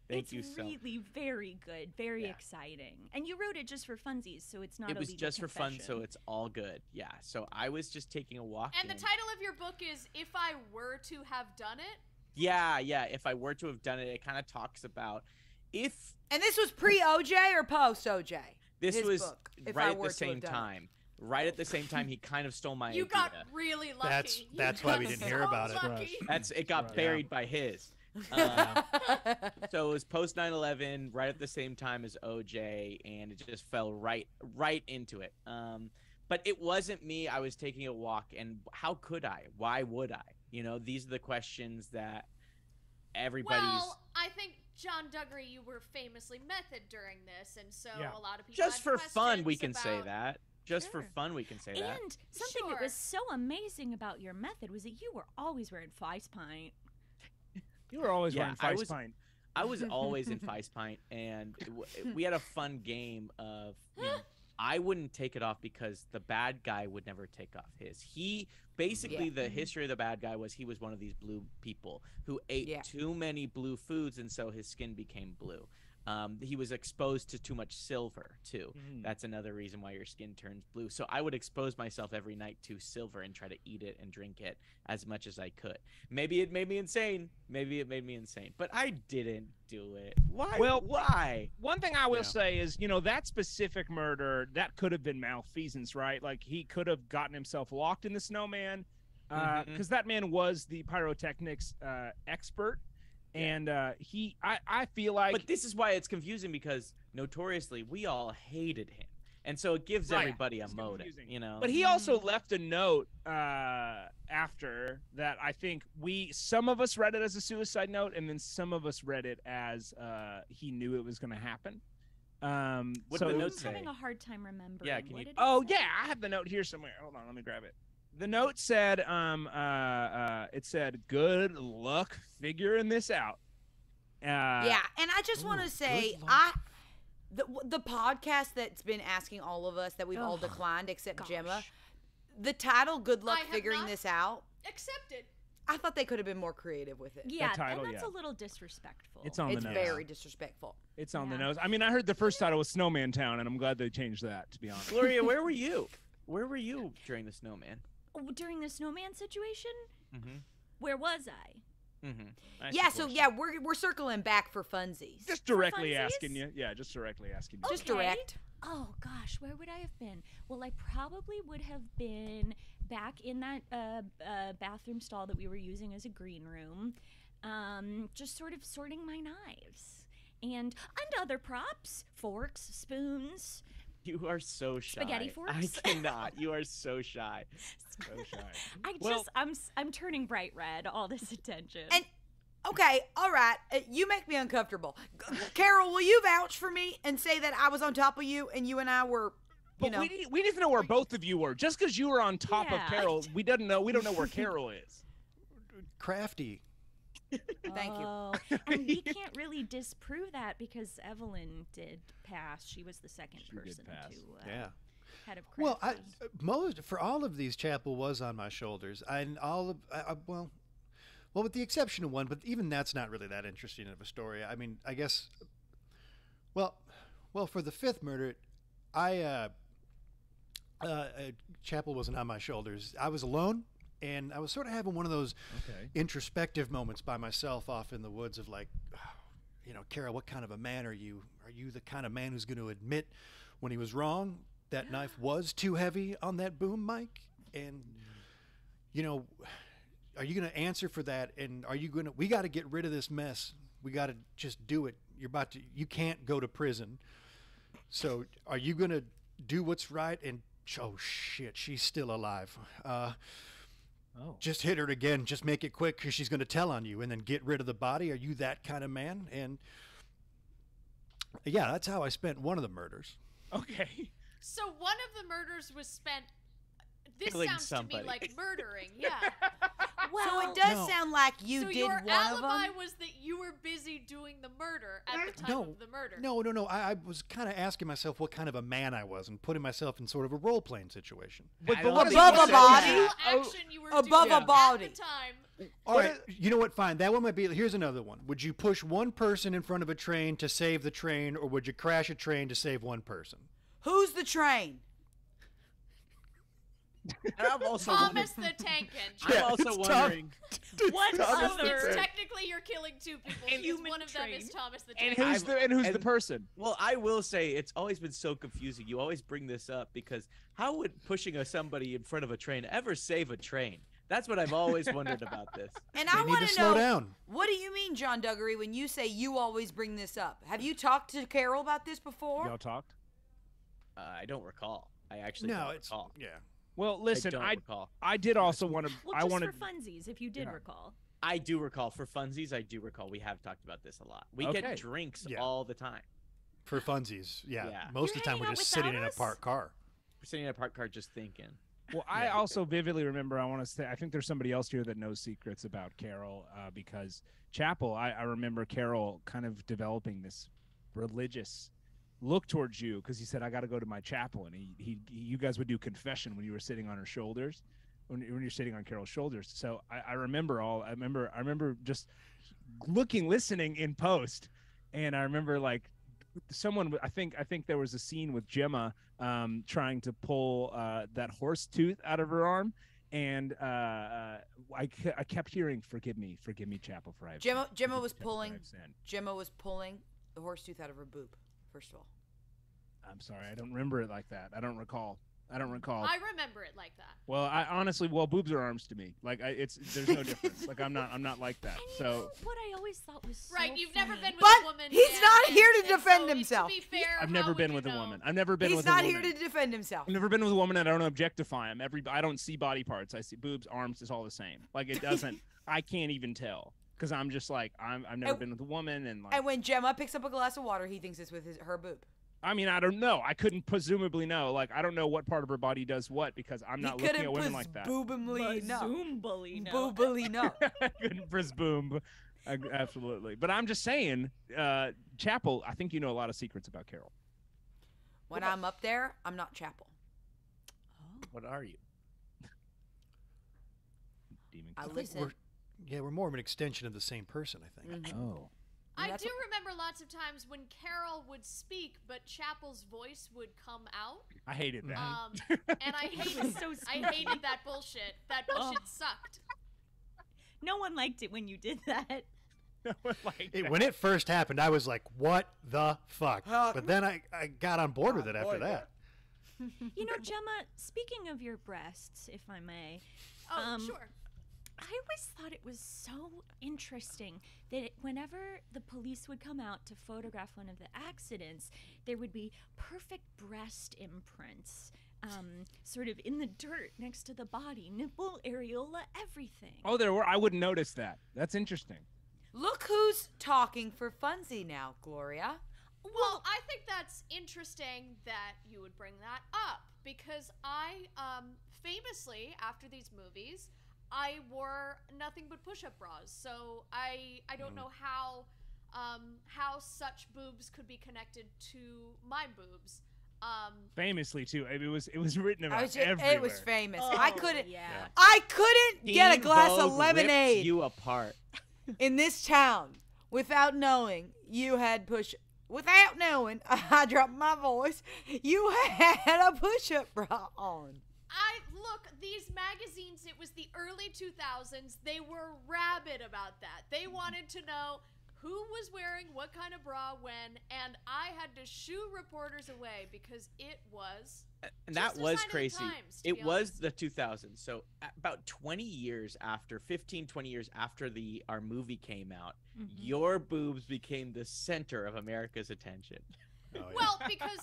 Thank you so much. It's really very good, very exciting. And you wrote it just for funsies, so it's not a It was legal just confession. for fun, so it's all good. Yeah. So I was just taking a walk. And the title of your book is "If I Were to Have Done It." Yeah. If I were to have done it, it kind of talks about if. And this was pre-OJ or post-OJ? This was book, right at the same time. Right at the same time, he kind of stole my idea. You got really lucky. That's why we didn't hear about it. It got buried by his. So it was post 9/11, right at the same time as OJ, and it just fell right into it. But it wasn't me. I was taking a walk, and how could I? Why would I? You know, these are the questions that everybody's. Well, I think John Duggery, you were famously method during this, and so a lot of people. Just had for fun, we can questions say about- that. Just for fun, we can say that. And something that was so amazing about your method was that you were always wearing Feist Pint. You were always wearing Feist Pint. I was always in Feist Pint, and we had a fun game of. I wouldn't take it off because the bad guy would never take off his. He basically the history of the bad guy was he was one of these blue people who ate too many blue foods, and so his skin became blue. He was exposed to too much silver too. That's another reason why your skin turns blue. So I would expose myself every night to silver and try to eat it and drink it as much as I could. Maybe it made me insane. But I didn't do it. Why? Well, why? One thing I will say is, that specific murder, that could have been malfeasance, right? Like he could have gotten himself locked in the snowman because that man was the pyrotechnics expert. And I feel like. But this is why it's confusing because notoriously we all hated him, and so it gives everybody a motive, But he also left a note after that. I think some of us read it as a suicide note, and then some of us read it as he knew it was going to happen. What did the note say? I'm having a hard time remembering. Yeah, can you? I have the note here somewhere. Hold on, let me grab it. The note said, it said, "Good luck figuring this out." And I just want to say, the podcast that's been asking all of us that we've all declined except Gemma, the title "Good Luck Figuring This Out" accepted. I thought they could have been more creative with it. Yeah, title, and that's a little disrespectful. It's on the nose. It's very disrespectful. It's on the nose. I mean, I heard the first title was Snowman Town, and I'm glad they changed that. To be honest, Gloria, where were you? Where were you during the snowman? During the snowman situation? Mm-hmm. Where was I? Yeah, so yeah, we're circling back for funsies. Just directly funsies? asking you. Yeah, just directly asking you. Just direct. Oh gosh, where would I have been? Well, I probably would have been back in that bathroom stall that we were using as a green room, just sort of sorting my knives and other props, forks, spoons. You are so shy. Spaghetti forks? I cannot. You are so shy. So shy. I'm turning bright red. All this attention. And okay, all right, you make me uncomfortable. Carol, will you vouch for me and say that I was on top of you and you and I were, But we need to know where both of you were. Just because you were on top of Yeah. Carol, we don't know where Carol is. Crafty. Thank you. Oh, and we can't really disprove that because Evelyn did pass. She was the second She did person pass. to Yeah. head of Well, craft. for all of these, Chapel was on my shoulders. And well, with the exception of one, but even that's not really that interesting of a story. I mean, I guess. Well, for the fifth murder, Chapel wasn't on my shoulders. I was alone, and I was sort of having one of those introspective moments by myself off in the woods of like, Carol, what kind of a man are you? Are you the kind of man who's going to admit when he was wrong? That knife was too heavy on that boom mic, and are you going to answer for that? And are you going to? We got to get rid of this mess. We got to just do it. You can't go to prison. So are you going to do what's right? And oh shit, she's still alive. Just hit her again. Just make it quick because she's going to tell on you, and then get rid of the body. Are you that kind of man? And yeah, that's how I spent one of the murders. Okay. So one of the murders was spent. This Killing sounds somebody. to me like murdering. Yeah. Well, so it does sound like you did one of them. So your alibi was that you were busy doing the murder at the time of the murder. No. I was kind of asking myself what kind of a man I was and putting myself in sort of a role-playing situation. But above a body? Action you were above doing a body. At the time. All right, you know what? Fine. That one might be. Here's another one. Would you push one person in front of a train to save the train, or would you crash a train to save one person? Who's the train? I'm also Thomas the Tank Engine. I'm also wondering. What other? Technically, you're killing two people. And one of them is Thomas the Tank And Engine. who's the person? Well, I will say it's always been so confusing. You always bring this up because how would pushing somebody in front of a train ever save a train? That's what I've always wondered about this. And I want to slow down. What do you mean, John Duggery, when you say you always bring this up? Have you talked to Carol about this before? Y'all talked? I don't recall. I actually don't recall. Yeah. Well, listen, I don't recall. I did also want to. Well, I just wanted for funsies, if you did recall. I do recall. For funsies, I do recall. We have talked about this a lot. We get drinks all the time. For funsies, yeah. Yeah. Most of the time, we're just sitting in a parked car. We're sitting in a parked car just thinking. Well, I also vividly remember, I want to say, I think there's somebody else here that knows secrets about Carol because Chapel, I remember Carol kind of developing this religious look towards you because he said, I got to go to my chapel. And you guys would do confession when you were sitting on her shoulders, when you're sitting on Carol's shoulders. So I remember just listening in post. And I remember like someone, I think there was a scene with Gemma trying to pull that horse tooth out of her arm. And I kept hearing, forgive me, Chapel, for I have sinned." Gemma was pulling the horse tooth out of her boob. First of all, I'm sorry, I don't remember it like that. I don't recall. I remember it like that. Well, I honestly, boobs are arms to me. Like, there's no difference. Like, I'm not like that. And so you know what I always thought was so you've never funny? been with but a woman. he's not here to defend himself. To be fair, I've never been with a woman. I've never been He's with a woman. not here to defend himself. I've never been with a woman, and I don't objectify him. I don't see body parts. I see boobs, arms. It's all the same. Like, it doesn't. I can't even tell because I'm just like I've never been with a woman, and like. And when Gemma picks up a glass of water, he thinks it's with her boob. I mean, I don't know. I couldn't presumably know. Like, I don't know what part of her body does what because I'm not looking at women like that. Presumably no. Boobly no. I couldn't presume. Absolutely. But I'm just saying, Chapel, I think you know a lot of secrets about Carol. When I'm up there, I'm not Chapel. What are you? Demon. I listen. We're more of an extension of the same person, I think. Mm-hmm. Oh. I do remember lots of times when Carol would speak, but Chapel's voice would come out. I hated that. And I hated that bullshit. That bullshit sucked. No one liked it when you did that. No one liked that. When it first happened, I was like, what the fuck? But then I got on board with it after that. You know, Gemma, speaking of your breasts, if I may. Oh, sure. I always thought it was so interesting that whenever the police would come out to photograph one of the accidents, there would be perfect breast imprints, sort of in the dirt next to the body, nipple, areola, everything. Oh, there were. I wouldn't notice that. That's interesting. Look who's talking for funsie now, Gloria. Well, I think that's interesting that you would bring that up because I, famously, after these movies, I wore nothing but push-up bras. So I don't know how such boobs could be connected to my boobs. Famously too. It was written about everywhere. It was famous. Oh, I couldn't Teen get a glass Vogue of lemonade rips you apart. in this town without knowing you had without knowing, I dropped my voice, you had a push-up bra on. Look, these magazines, it was the early 2000s. They were rabid about that. They wanted to know who was wearing what kind of bra when, and I had to shoo reporters away because it was And that just a was sign of the crazy. times, to It be was honest. the 2000s. So about 20 years after, 15, 20 years after our movie came out, your boobs became the center of America's attention. Oh, yeah. Well, because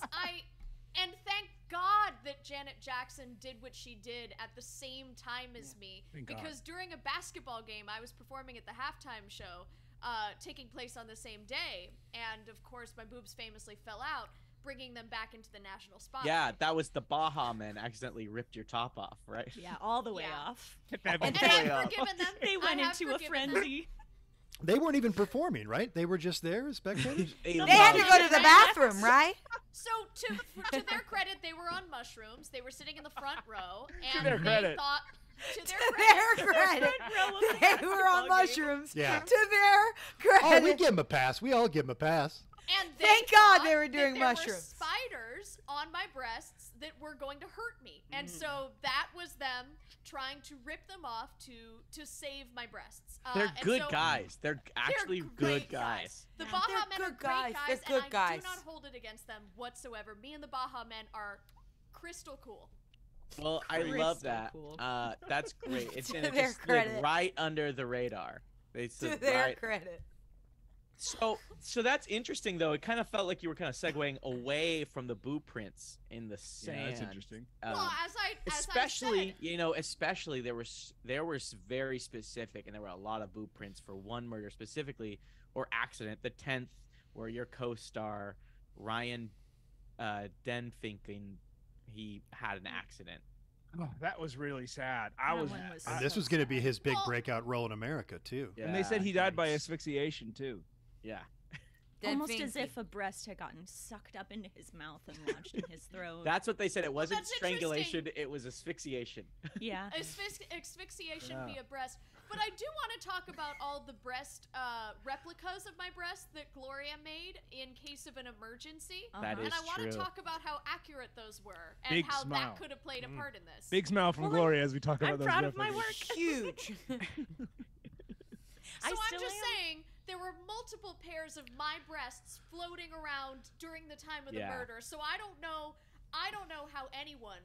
and thank God that Janet Jackson did what she did at the same time as me. Thank God. Because during a basketball game, I was performing at the halftime show, taking place on the same day. And of course, my boobs famously fell out, bringing them back into the national spotlight. Yeah, that was the Baja Men accidentally ripped your top off, right? Yeah, all the way Yeah. off. And Way I've off. forgiven them. They I went have into a forgiven them. frenzy. They weren't even performing, right? They were just there as spectators? They had to loved go it. to the bathroom, right? So to their credit, they were on mushrooms. They were sitting in the front row, and their they credit. thought. To their To credit, their credit, row of the they were on basketball game. mushrooms. Yeah. To their Oh, credit. we give them a pass. We all give them a pass. and they Thank God they thought were doing that there mushrooms. Were spiders on my breasts that were going to hurt me, and so that was them trying to rip them off to save my breasts. They're and good so guys. They're actually great good guys. The Yeah, Baja they're Men are good great guys. guys, They're good and I guys. do not hold it against them whatsoever. Me and the Baja Men are crystal cool. Well, I Crystal love that. cool. That's great. It's To and it their just slid credit. right under the radar. They To slid their right. credit. So that's interesting though. It kind of felt like you were kind of segueing away from the boo prints in the sand. Yeah, that's interesting. Well, as I Especially, said, especially there was very specific, and there were a lot of boo prints for one murder specifically, or accident, the 10th, where your co-star Ryan Denfinken, he had an accident. Oh, that was really sad. That was one was And this was going to be his big breakout role in America, too. Yeah, and they said he died by yikes. asphyxiation too. Yeah. Almost as Finky. if a breast had gotten sucked up into his mouth and lodged in his throat. That's what they said. It wasn't that's strangulation, it was asphyxiation. Yeah. asphyxiation Yeah. via breast. But I do want to talk about all the breast replicas of my breast that Gloria made in case of an emergency. That Uh-huh. is And I want true. to talk about how accurate those were and Big how smile. that could have played a part in this. Big smile from Well, Gloria as we talk I'm about those proud of my replicas. work. Huge. So I I'm still just am. saying there were multiple pairs of my breasts floating around during the time of the Yeah. murder. So I don't know how anyone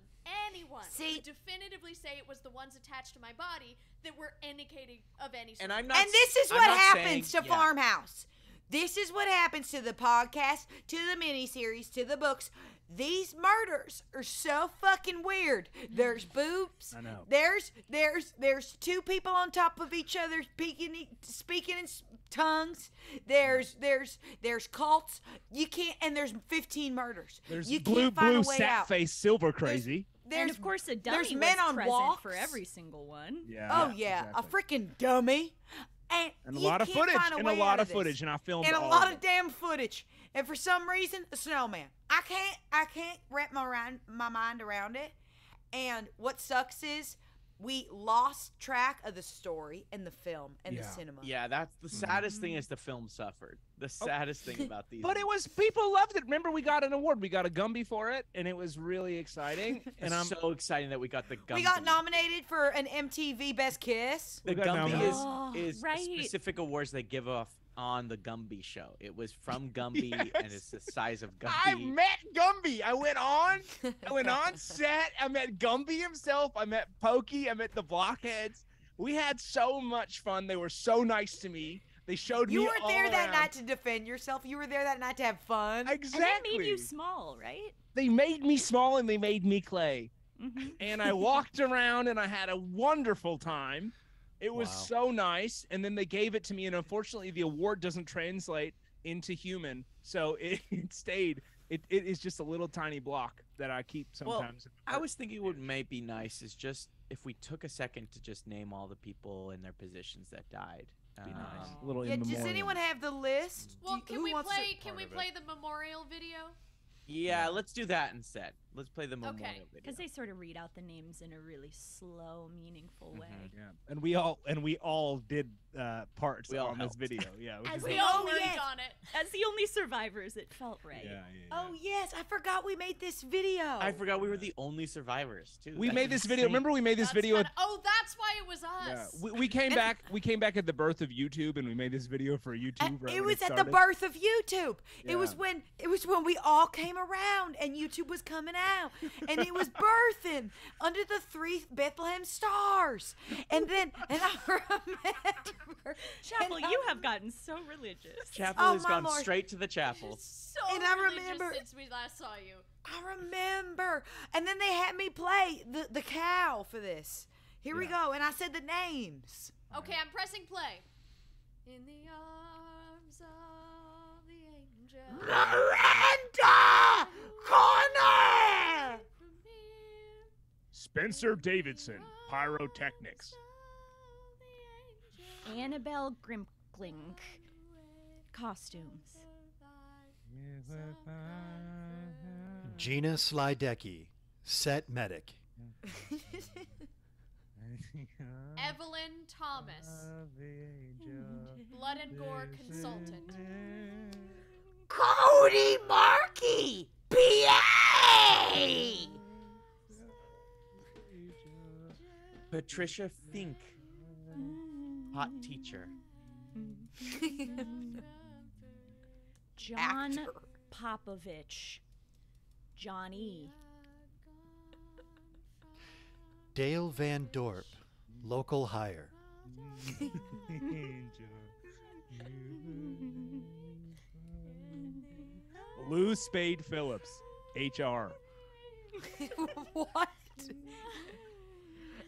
See- could definitively say it was the ones attached to my body that were indicating of any sort And of I'm not And this is I'm what not happens saying- to yeah. Farmhouse. This is what happens to the podcast, to the miniseries, to the books. These murders are so fucking weird. There's boobs. I know. There's two people on top of each other speaking in tongues. There's cults. You can't, and there's 15 murders. There's you blue can't find a way sat out. face silver crazy. And of course, a dummy there's was men on present walks. for every single one. Yeah. Oh yeah, exactly. a freaking dummy. And And a you lot of can't footage. find And a way lot out of this. footage. And I filmed And a all lot of of it. damn footage. And for some reason, a snowman. I can't wrap my mind around it. And what sucks is we lost track of the story and the film and the Yeah. cinema. Yeah, that's the saddest thing is the film suffered. the saddest thing about these. But it was, people loved it. Remember, we got an award. We got a Gumby for it, and it was really exciting. And It's I'm so exciting that we got the Gumby. We got nominated for an MTV Best Kiss. The We got Gumby nominated. is right. specific awards they give off on the Gumby show. It was from Gumby, and it's the size of Gumby. I met Gumby. I went on set. I met Gumby himself. I met Pokey. I met the Blockheads. We had so much fun. They were so nice to me. They showed me You weren't all there that around. night to defend yourself. You were there that night to have fun. Exactly. And they made you small, right? They made me small and they made me clay. Mm-hmm. And I walked around and I had a wonderful time. It was Wow. so nice. And then they gave it to me. And unfortunately, the award doesn't translate into human. So it stayed. It is just a little tiny block that I keep sometimes. I was thinking what may be nice is just if we took a second to just name all the people and their positions that died. Be nice. Um, A little Yeah, in does memoriam. anyone have the list? Well, Who wants to- can we play the memorial video? Yeah, let's do that instead. Let's play the memorial video. Because they sort of read out the names in a really slow, meaningful way. Yeah, and we all did parts We all on this helped. video. Yeah, As We we all Oh, worked yes. on it. As the only survivors, it felt right. Oh yes, I forgot we made this video. I forgot we were the only survivors too. we That's made this video. insane. Remember, we made this That's video. kinda- oh, that's why it was us. Yeah, we came back. We came back at the birth of YouTube, and we made this video for YouTube. Right It when was at the started. birth of YouTube. It was Yeah. when we all came around and YouTube was coming out and it was birthing under the 3 Bethlehem stars. And I remember Chapel, and I- you have gotten so religious. Chapel Oh, has my gone Lord. straight to the chapel. So And I religious remember- since we last saw you. I remember. And then they had me play the cow for this. Here we go. And I said the names. Okay, I'm pressing play. In the arms of the angel. Miranda Connor! Spencer Davidson, pyrotechnics. Annabelle Grimklink. Costumes. Gina Slydecki, set medic. Evelyn Thomas, blood and gore consultant. Cody Markey, PA! Patricia Fink, hot teacher. John Actor. Popovich. Johnny. Dale Van Dorp, local hire. Lou Spade Phillips, HR. What?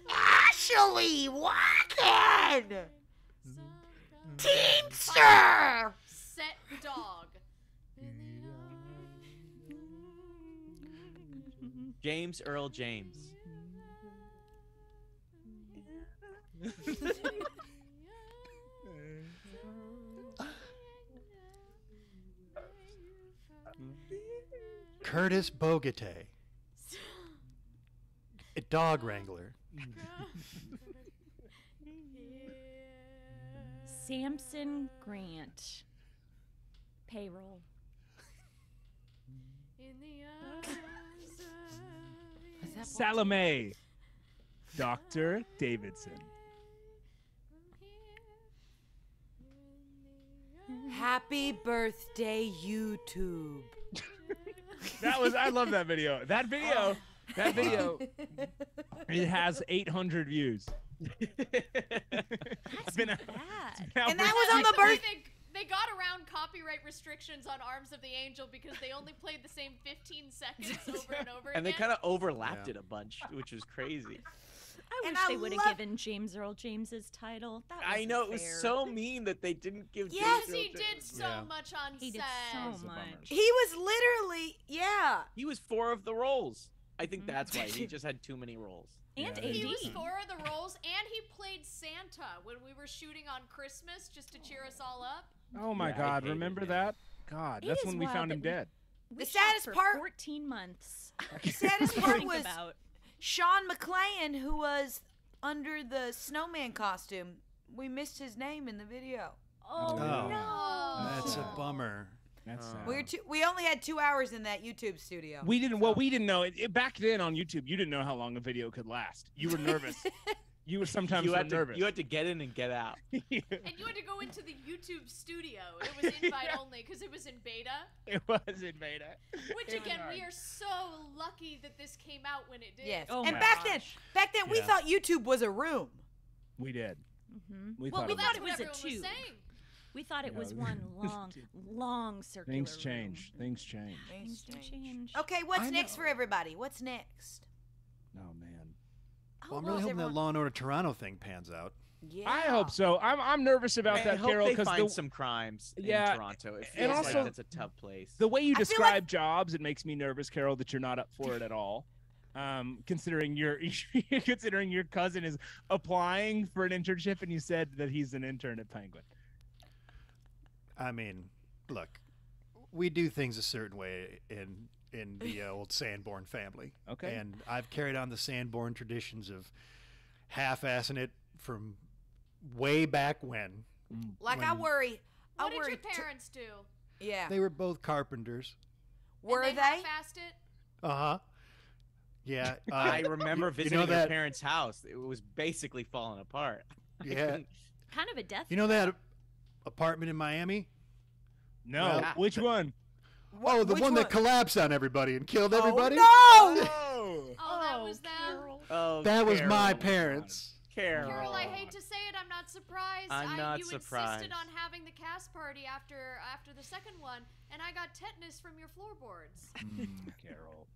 Ashley Wacken! Teamster! Set dog. James Earl James. Curtis Bogate, a dog wrangler. Samson Grant. Payroll. In the arms of Salome, Dr. Davidson. Happy birthday, YouTube. I love that video. That video, it has 800 views. It's been out- Bad. it's been out And for that was on the Actually, birth. they got around copyright restrictions on Arms of the Angel because they only played the same 15 seconds over and over And they again. kind of overlapped Yeah. it a bunch, which was crazy. I And wish I they would have love- given James Earl James's title. That I wasn't know it was fair. so mean that they didn't give. Yes, James he Earl did James- so Yeah. much on He did set. so a bummer. much. He was literally, yeah. He was 4 of the roles. I think that's why he just had too many roles. And Yeah. AD. He was 4 of the roles, and he played Santa when we were shooting on Christmas just to cheer us all up. Oh my Yeah, I God! hated Remember him. that? God, It that's is when we wild found him that we- dead. We The shot saddest for part- 14 months. The saddest to part think was about. Sean McClain, who was under the snowman costume. We missed his name in the video. Oh, Oh. no. That's a bummer. That's sad. We only had 2 hours in that YouTube studio. We didn't. Well, we didn't know back then on YouTube. You didn't know how long a video could last. You were nervous. You were sometimes nervous. You had to get in and get out. And you had to go into the YouTube studio. It was invite only because it was in beta. It was in beta. Which again, we are so lucky that this came out when it did. Yes. Oh and my back gosh. then we thought YouTube was a room. We did. We thought thought it That's was what a everyone was tube. saying. We thought it was one long circular Things room. change. Things change. Things do change. Okay, what's I next know. for everybody? What's next? Oh man. Well, I'm really hoping that Law and Order Toronto thing pans out. Yeah. I hope so. I'm nervous about I that, hope Carol, they because find some crimes in Toronto. It and feels also like it's a tough place. the way you I feel describe jobs, it makes me nervous, Carol, that you're not up for it at all. Considering your cousin is applying for an internship, and you said that he's an intern at Penguin. I mean, look, we do things a certain way in the old Sanborn family. Okay. And I've carried on the Sanborn traditions of half-assing it from way back when. Like when I worry. What I did worry. your parents do? Yeah. They were both carpenters. Were and they? half-assed it? Uh-huh. Yeah. I remember visiting know your that- parents' house. It was basically falling apart. Yeah. Kind of a death. You know that apartment in Miami? No, Well, which one? Oh, the Which one that collapsed on everybody and killed everybody? Oh, no! Oh, that was them. Oh, That was my Carol. parents. Carol. Carol, I hate to say it, I'm not surprised. I'm not you surprised. insisted on having the cast party after the second one, and I got tetanus from your floorboards. Carol.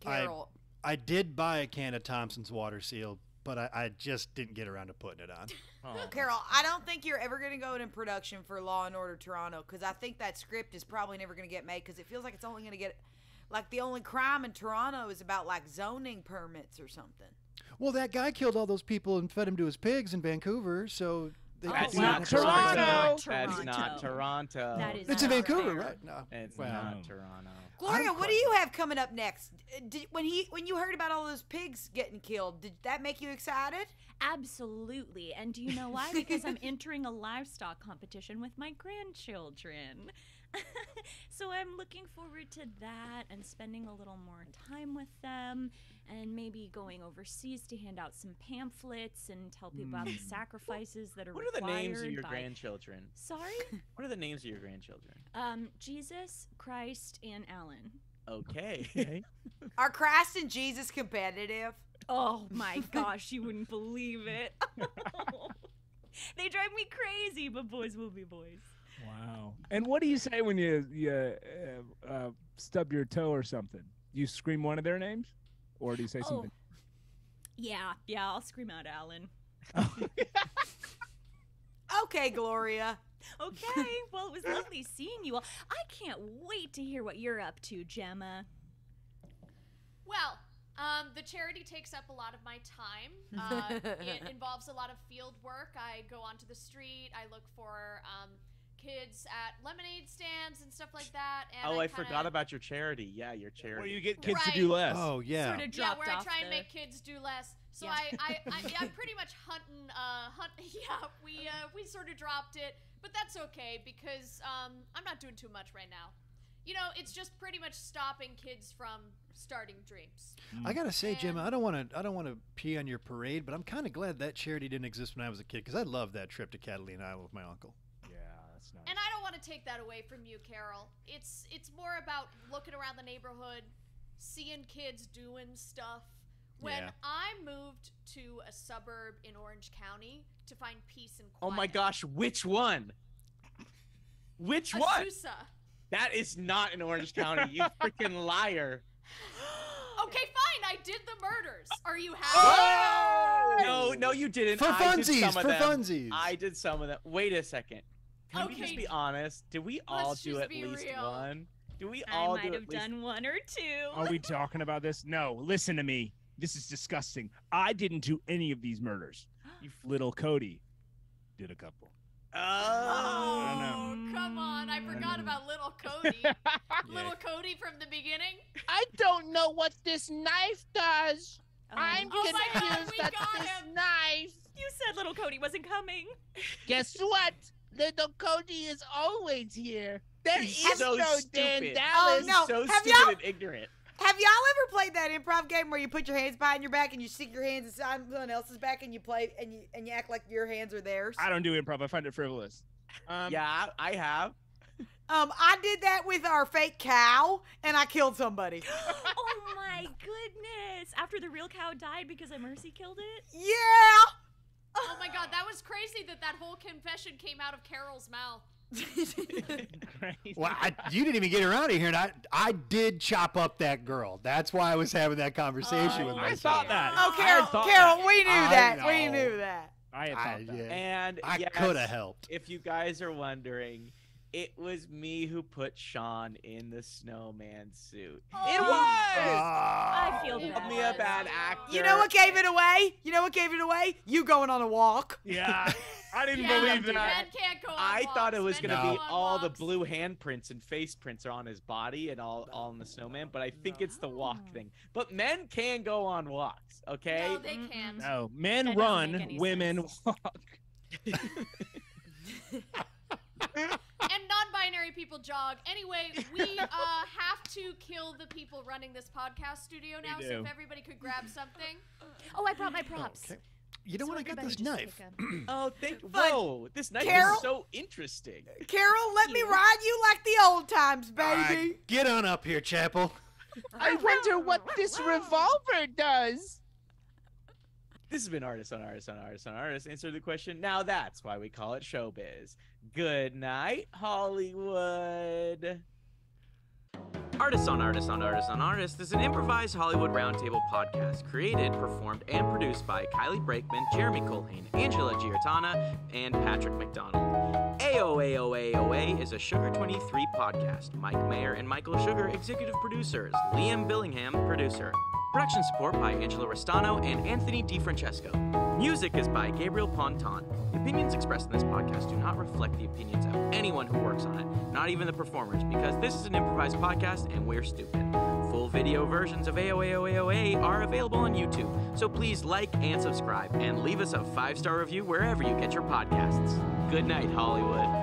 Carol. I did buy a can of Thompson's water seal, but I just didn't get around to putting it on. Oh. Carol, I don't think you're ever going to go in production for Law and Order Toronto because I think that script is probably never going to get made because it feels like it's only going to get, like the only crime in Toronto is about like zoning permits or something. Well, that guy killed all those people and fed them to his pigs in Vancouver, so they could That's do not that. Toronto. That's not Toronto. That is It's in not Vancouver, fair. right? No. It's Well, not Toronto. Gloria, I'm what do you have coming up next? When you heard about all those pigs getting killed, did that make you excited? Absolutely. And do you know why? Because I'm entering a livestock competition with my grandchildren. So I'm looking forward to that and spending a little more time with them and maybe going overseas to hand out some pamphlets and tell people about the sacrifices that are What are the required names of your by- grandchildren? Sorry? What are the names of your grandchildren? Jesus, Christ, and Alan. Okay. Are Christ and Jesus competitive? Oh my gosh, you wouldn't believe it. They drive me crazy, but boys will be boys. Wow. And what do you say when you stub your toe or something? You scream one of their names, or do you say something? Yeah, I'll scream out Alan. Okay, Gloria. Okay, well, it was lovely seeing you all. I can't wait to hear what you're up to, Gemma. Well, the charity takes up a lot of my time. It involves a lot of field work. I go onto the street. I look for kids at lemonade stands and stuff like that. And I forgot about your charity. Yeah, your charity. Where you get kids to Right. do less. Oh, yeah. Sort of dropped where I off try and the- make kids do less. So Yeah. I'm pretty much hunting. Yeah, we sort of dropped it, but that's okay because I'm not doing too much right now. You know, it's just pretty much stopping kids from starting dreams. I gotta say, Jim, And- I don't want to pee on your parade, but I'm kind of glad that charity didn't exist when I was a kid because I loved that trip to Catalina Island with my uncle. Yeah, that's nice. And I don't want to take that away from you, Carol. It's more about looking around the neighborhood, seeing kids doing stuff. When Yeah. I moved to a suburb in Orange County to find peace and quiet. Oh my gosh, which one? Which one? Azusa. That is not in Orange County, you freaking liar. Okay, fine. I did the murders. Are you happy? No, you didn't. For I did funsies, some of for them. funsies. I did some of them. Wait a second. Can we just Okay. be honest? Did we all Let's do just at be least real. one? Do we I all might do have at least done one or two. Are we talking about this? No, listen to me. This is disgusting. I didn't do any of these murders. You little Cody did a couple. Oh, come on. I forgot about little Cody. Little Cody from the beginning. I don't know what this knife does. I'm Oh my God, confused we at got this him. knife. You said little Cody wasn't coming. Guess what? Little Cody is always here. There is so no Dan stupid. Dallas. no. So Have stupid y'all- and ignorant. Have y'all ever played that improv game where you put your hands behind your back and you stick your hands inside someone else's back and you play and you act like your hands are theirs? I don't do improv. I find it frivolous. Yeah, I have. I did that with our fake cow and I killed somebody. Oh my goodness! After the real cow died because I mercy killed it? Yeah. Oh my god, that was crazy that whole confession came out of Carol's mouth. Crazy. Well, you didn't even get around here, and I did chop up that girl. That's why I was having that conversation with I myself. thought that. Oh, I had Carol, thought Carol, that. we knew I that. We know. knew that. I had thought that. yeah. And I yes, could have helped. If you guys are wondering, it was me who put Sean in the snowman suit. It was. I feel It bad. Me a bad actor. You know what gave it away? You going on a walk. Yeah, I didn't Yeah, believe men that. can't go on I thought it was walks. Men gonna don't be go on all the walks. blue handprints and face prints are on his body and all in the snowman, but I think it's the walk thing. But men can go on walks, okay? No, they can't. No, men That doesn't make run, any women sense. walk. And non-binary people jog. Anyway, we have to kill the people running this podcast studio now. We So do. if everybody could grab something. Oh, I brought my props. Okay. You know So what? I got everybody this just knife. take a- Oh, But, whoa! This knife Carol? is so interesting. Carol, let me ride you like the old times, baby. All right, get on up here, Chapel. I wonder what this revolver does. This has been Artists on Artists on Artists on Artists. Answer the question. Now that's why we call it showbiz. Good night, Hollywood. Artists on Artists on Artists on Artists is an improvised Hollywood roundtable podcast created, performed, and produced by Kylie Brakeman, Jeremy Colhane, Angela Giartana, and Patrick McDonald. AOA is a Sugar 23 podcast. Mike Mayer and Michael Sugar, executive producers. Liam Billingham, producer. Production support by Angela Restano and Anthony DiFrancesco. Music is by Gabriel Ponton. The opinions expressed in this podcast do not reflect the opinions of anyone who works on it, not even the performers, because this is an improvised podcast and we're stupid. Full video versions of AOA are available on YouTube, so please like and subscribe, and leave us a 5-star review wherever you get your podcasts. Good night, Hollywood.